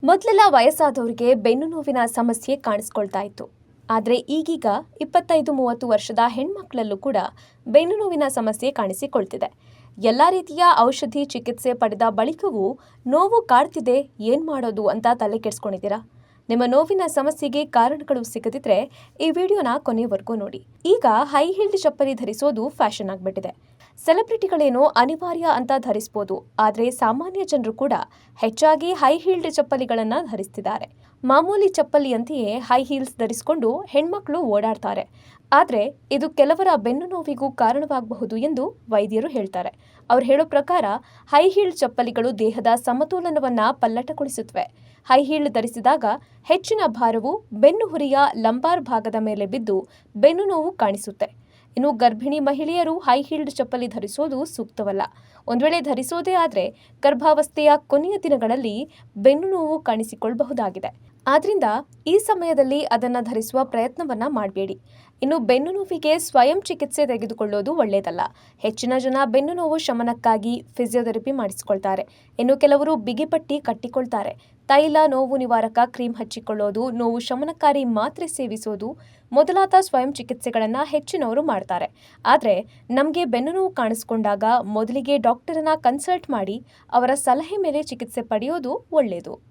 ಮೊದಲೆಲ್ಲ ವಯಸ್ಸಾದವರಿಗೆ ಬೆನ್ನು ನೋವಿನ ಸಮಸ್ಯೆ ಕಾಣಿಸ್ಕೊಳ್ತಾ ಇತ್ತು. ಆದರೆ ಈಗೀಗ 25-30 ವರ್ಷದ ಹೆಣ್ಮಕ್ಳಲ್ಲೂ ಕೂಡ ಬೆನ್ನು ನೋವಿನ ಸಮಸ್ಯೆ ಕಾಣಿಸಿಕೊಳ್ತಿದೆ. ಎಲ್ಲ ರೀತಿಯ ಔಷಧಿ ಚಿಕಿತ್ಸೆ ಪಡೆದ ಬಳಿಕವೂ ನೋವು ಕಾಡ್ತಿದೆ, ಏನು ಮಾಡೋದು ಅಂತ ತಲೆ ಕೆಡಿಸ್ಕೊಂಡಿದ್ದೀರಾ? ನಿಮ್ಮ ನೋವಿನ ಸಮಸ್ಯೆಗೆ ಕಾರಣಗಳು ಸಿಗದಿದ್ರೆ ಈ ವಿಡಿಯೋನ ಕೊನೆಯವರೆಗೂ ನೋಡಿ. ಈಗ ಹೈ ಹೀಲ್ಡ್ ಚಪ್ಪಲಿ ಧರಿಸೋದು ಫ್ಯಾಷನ್ ಆಗಿಬಿಟ್ಟಿದೆ. ಸೆಲೆಬ್ರಿಟಿಗಳೇನೋ ಅನಿವಾರ್ಯ ಅಂತ ಧರಿಸಬಹುದು, ಆದರೆ ಸಾಮಾನ್ಯ ಜನರು ಕೂಡ ಹೆಚ್ಚಾಗಿ ಹೈ ಹೀಲ್ಡ್ ಚಪ್ಪಲಿಗಳನ್ನು ಧರಿಸ್ತಿದ್ದಾರೆ. ಮಾಮೂಲಿ ಚಪ್ಪಲಿಯಂತೆಯೇ ಹೈ ಹೀಲ್ಸ್ ಧರಿಸಿಕೊಂಡು ಹೆಣ್ಮಕ್ಳು ಓಡಾಡ್ತಾರೆ. ಆದರೆ ಇದು ಕೆಲವರ ಬೆನ್ನು ನೋವಿಗೂ ಕಾರಣವಾಗಬಹುದು ಎಂದು ವೈದ್ಯರು ಹೇಳ್ತಾರೆ. ಅವ್ರು ಹೇಳೋ ಪ್ರಕಾರ ಹೈ ಹೀಲ್ಡ್ ಚಪ್ಪಲಿಗಳು ದೇಹದ ಸಮತೋಲನವನ್ನು ಪಲ್ಲಟಗೊಳಿಸುತ್ತವೆ. ಹೈ ಹೀಲ್ಡ್ ಧರಿಸಿದಾಗ ಹೆಚ್ಚಿನ ಭಾರವು ಬೆನ್ನು ಹುರಿಯ ಲಂಬಾರ್ ಭಾಗದ ಮೇಲೆ ಬಿದ್ದು ಬೆನ್ನು ನೋವು ಕಾಣಿಸುತ್ತೆ. ಇನ್ನು ಗರ್ಭಿಣಿ ಮಹಿಳೆಯರು ಹೈ ಹೀಲ್ಡ್ ಚಪ್ಪಲಿ ಧರಿಸೋದು ಸೂಕ್ತವಲ್ಲ. ಒಂದು ವೇಳೆ ಧರಿಸೋದೇ ಆದರೆ ಗರ್ಭಾವಸ್ಥೆಯ ಕೊನೆಯ ದಿನಗಳಲ್ಲಿ ಬೆನ್ನು ನೋವು ಕಾಣಿಸಿಕೊಳ್ಳಬಹುದಾಗಿದೆ. ಆದ್ರಿಂದ ಈ ಸಮಯದಲ್ಲಿ ಅದನ್ನು ಧರಿಸುವ ಪ್ರಯತ್ನವನ್ನ ಮಾಡಬೇಡಿ. ಇನ್ನು ಬೆನ್ನು ನೋವಿಗೆ ಸ್ವಯಂ ಚಿಕಿತ್ಸೆ ತೆಗೆದುಕೊಳ್ಳೋದು ಒಳ್ಳೆಯದಲ್ಲ. ಹೆಚ್ಚಿನ ಜನ ಬೆನ್ನು ನೋವು ಶಮನಕ್ಕಾಗಿ ಫಿಸಿಯೋಥೆರಪಿ ಮಾಡಿಸಿಕೊಳ್ತಾರೆ. ಇನ್ನು ಕೆಲವರು ಬಿಗಿಪಟ್ಟಿ ಕಟ್ಟಿಕೊಳ್ತಾರೆ. ತೈಲ, ನೋವು ನಿವಾರಕ ಕ್ರೀಮ್ ಹಚ್ಚಿಕೊಳ್ಳೋದು, ನೋವು ಶಮನಕಾರಿ ಮಾತ್ರೆ ಸೇವಿಸೋದು ಮೊದಲಾದ ಸ್ವಯಂ ಚಿಕಿತ್ಸೆಗಳನ್ನು ಹೆಚ್ಚಿನವರು ಮಾಡ್ತಾರೆ. ಆದರೆ ನಮಗೆ ಬೆನ್ನು ನೋವು ಕಾಣಿಸ್ಕೊಂಡಾಗ ಮೊದಲಿಗೆ ಡಾಕ್ಟರನ್ನ ಕನ್ಸಲ್ಟ್ ಮಾಡಿ ಅವರ ಸಲಹೆ ಮೇಲೆ ಚಿಕಿತ್ಸೆ ಪಡೆಯೋದು ಒಳ್ಳೆಯದು.